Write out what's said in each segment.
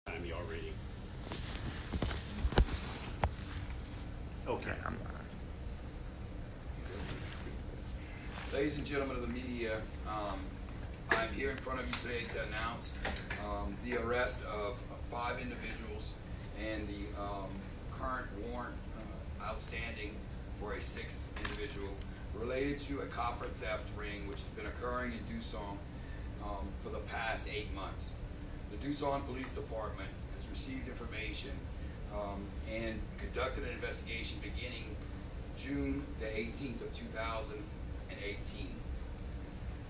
Time you're reading. Okay. Ladies and gentlemen of the media, I'm here in front of you today to announce the arrest of 5 individuals and the current warrant outstanding for a 6th individual related to a copper theft ring which has been occurring in Duson for the past 8 months. The Duson Police Department has received information and conducted an investigation beginning June the 18th of 2018.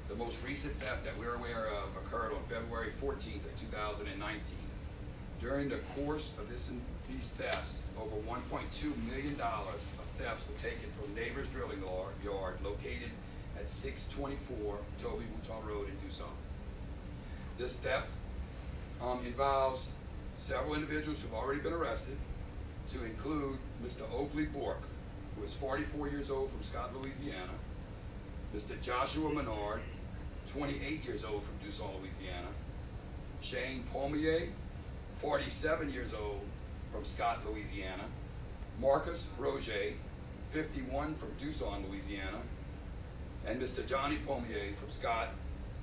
The most recent theft that we're aware of occurred on February 14th of 2019. During the course of these thefts, over $1.2 million of thefts were taken from Neighbors Drilling Yard located at 624 Toby Mouton Road in Duson. This theft involves several individuals who've already been arrested, to include Mr. Oakley Bork, who is 44 years old from Scott, Louisiana, Mr. Joshua Menard, 28 years old from Duson, Louisiana, Shane Pommier, 47 years old from Scott, Louisiana, Marcus Roger, 51 from Duson, Louisiana, and Mr. Johnny Pommier from Scott,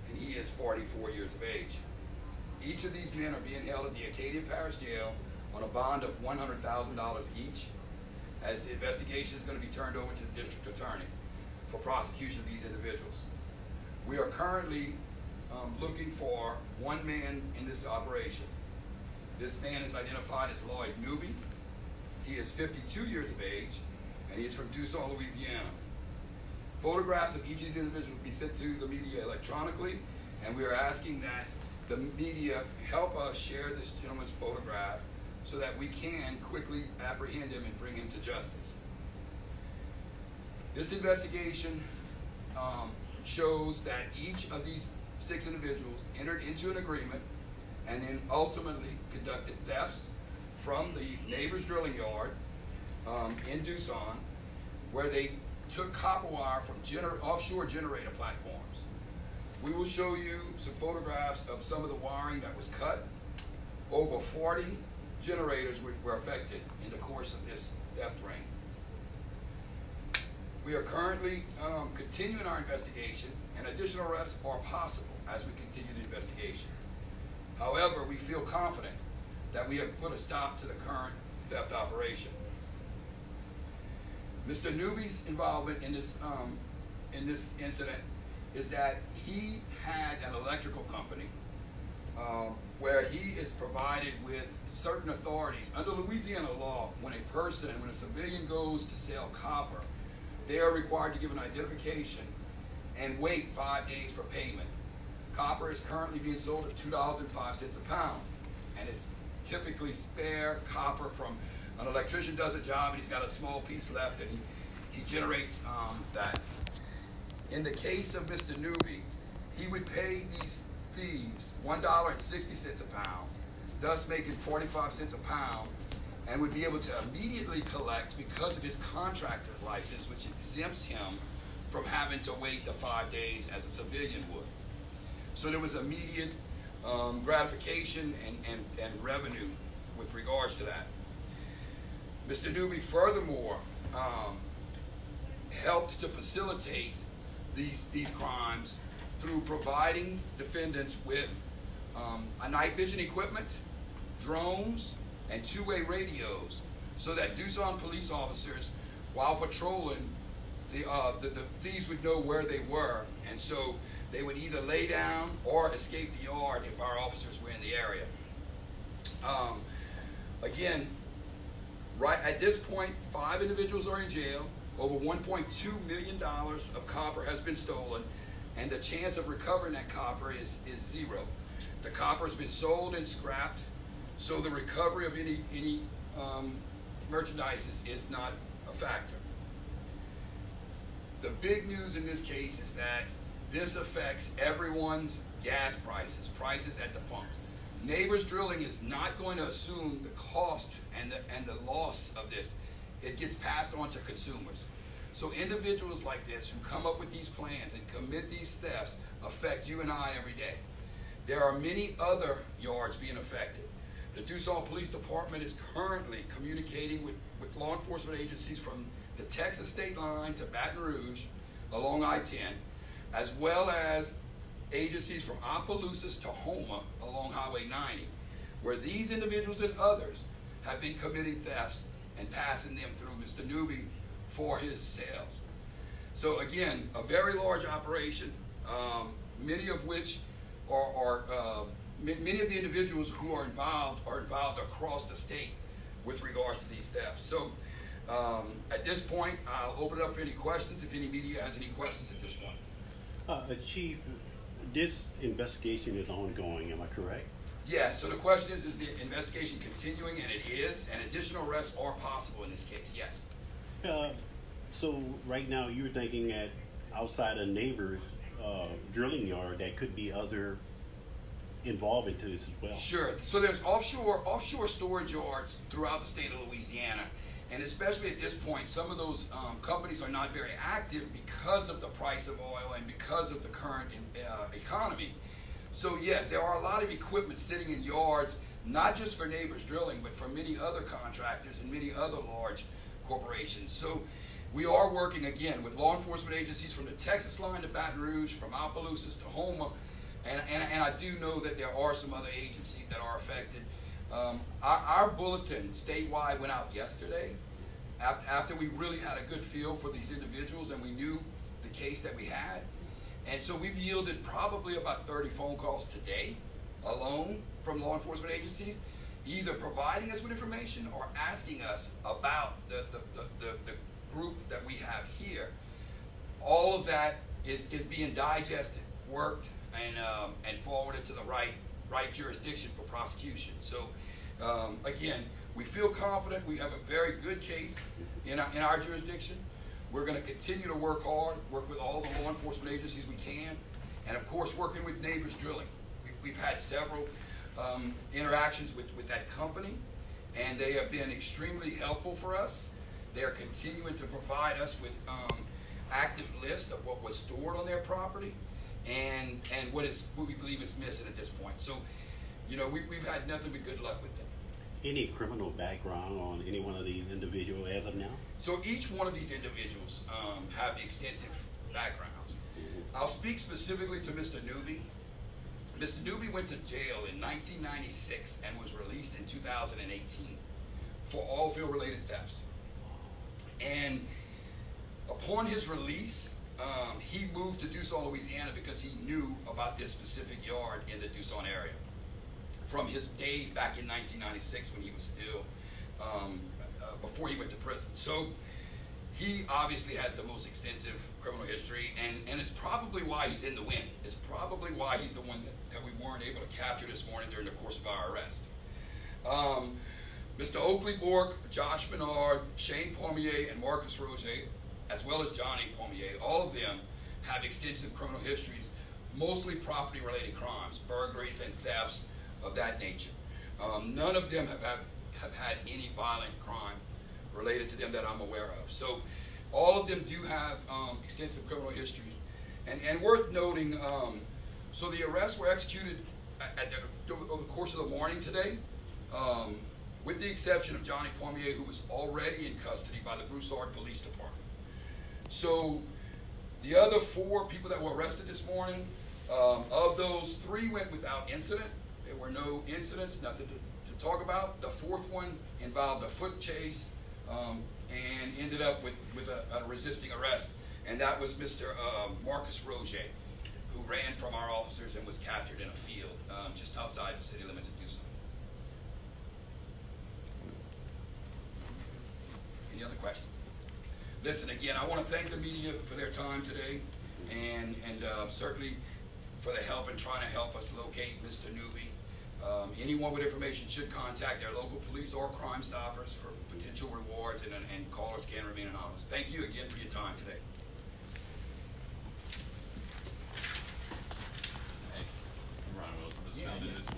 and he is 44 years of age. Each of these men are being held at the Acadiana Parish Jail on a bond of $100,000 each, as the investigation is going to be turned over to the district attorney for prosecution of these individuals. We are currently looking for one man in this operation. This man is identified as Lloyd Newby. He is 52 years of age, and he is from Duson, Louisiana. Photographs of each of these individuals will be sent to the media electronically, and we are asking that the media help us share this gentleman's photograph so that we can quickly apprehend him and bring him to justice. This investigation shows that each of these 6 individuals entered into an agreement and then ultimately conducted thefts from the Neighbors Drilling Yard in Duson, where they took copper wire from offshore generator platforms. We will show you some photographs of some of the wiring that was cut. Over 40 generators were affected in the course of this theft ring. We are currently continuing our investigation, and additional arrests are possible as we continue the investigation. However, we feel confident that we have put a stop to the current theft operation. Mr. Newby's involvement in this incident is that he had an electrical company where he is provided with certain authorities. Under Louisiana law, when a civilian goes to sell copper, they are required to give an identification and wait 5 days for payment. Copper is currently being sold at $2.05 a pound, and it's typically spare copper from an electrician does a job and he's got a small piece left, and he generates that. In the case of Mr. Newby, he would pay these thieves $1.60 a pound, thus making 45 cents a pound, and would be able to immediately collect because of his contractor's license, which exempts him from having to wait the 5 days as a civilian would. So there was immediate gratification and revenue with regards to that. Mr. Newby furthermore helped to facilitate these crimes through providing defendants with night vision equipment, drones, and 2-way radios, so that Duson police officers, while patrolling, the thieves would know where they were, and so they would either lay down or escape the yard if our officers were in the area. Again, right at this point, 5 individuals are in jail. Over $1.2 million of copper has been stolen, and the chance of recovering that copper is 0. The copper has been sold and scrapped, so the recovery of any merchandise is not a factor. The big news in this case is that this affects everyone's gas prices at the pump. Neighbors Drilling is not going to assume the cost and the loss of this. It gets passed on to consumers. So individuals like this who come up with these plans and commit these thefts affect you and I every day. There are many other yards being affected. The Duson Police Department is currently communicating with law enforcement agencies from the Texas state line to Baton Rouge along I-10, as well as agencies from Opelousas to Houma along Highway 90, where these individuals and others have been committing thefts and passing them through Mr. Newby for his sales. So again, a very large operation, many of which many of the individuals who are involved across the state with regards to these thefts. So at this point, I'll open it up for any questions, if any media has any questions at this point. Chief, this investigation is ongoing, am I correct? Yeah, so the question is the investigation continuing? And it is, and additional arrests are possible in this case, yes. So right now you're thinking that outside a neighbor's drilling yard, that could be other involved into this as well? Sure. So there's offshore storage yards throughout the state of Louisiana, and especially at this point, some of those companies are not very active because of the price of oil and because of the current economy. So yes, there are a lot of equipment sitting in yards, not just for Neighbors Drilling, but for many other contractors and many other large corporations. So we are working again with law enforcement agencies from the Texas line to Baton Rouge, from Opelousas to Houma, and I do know that there are some other agencies that are affected. Our bulletin statewide went out yesterday after we really had a good feel for these individuals and we knew the case that we had. And so we've yielded probably about 30 phone calls today alone from law enforcement agencies, either providing us with information or asking us about the group that we have here. All of that is being digested, worked, and forwarded to the right jurisdiction for prosecution. So again, we feel confident. We have a very good case in our jurisdiction. We're going to continue to work hard, work with all the law enforcement agencies we can, and of course working with Neighbors Drilling. We've had several interactions with that company, and they have been extremely helpful for us. They are continuing to provide us with active lists of what was stored on their property and what we believe is missing at this point. So, you know, we've had nothing but good luck with them. Any criminal background on any one of these individuals as of now? So each one of these individuals have extensive backgrounds. I'll speak specifically to Mr. Newby. Mr. Newby went to jail in 1996 and was released in 2018 for oil field related thefts. And upon his release, he moved to Duson, Louisiana because he knew about this specific yard in the Duson area from his days back in 1996 when he was still, before he went to prison. So he obviously has the most extensive criminal history, and it's probably why he's in the wind. It's probably why he's the one that we weren't able to capture this morning during the course of our arrest. Mr. Oakley Bork, Josh Bernard, Shane Pommier, and Marcus Roger, as well as Johnny Pommier, all of them have extensive criminal histories, mostly property-related crimes, burglaries and thefts of that nature. None of them have had any violent crime related to them that I'm aware of. So all of them do have extensive criminal histories. And worth noting, so the arrests were executed over the course of the morning today, with the exception of Johnny Pommier, who was already in custody by the Broussard Police Department. So the other 4 people that were arrested this morning, of those 3 went without incident. There were no incidents, nothing to talk about. The 4th one involved a foot chase and ended up with a resisting arrest, and that was Mr. Marcus Roger, who ran from our officers and was captured in a field just outside the city limits of Duson. Any other questions? Listen, again, I want to thank the media for their time today, and certainly for the help in trying to help us locate Mr. Newby. Anyone with information should contact their local police or Crime Stoppers for potential rewards, and callers can remain anonymous. Thank you again for your time today. Hey, I'm Ron Wilson.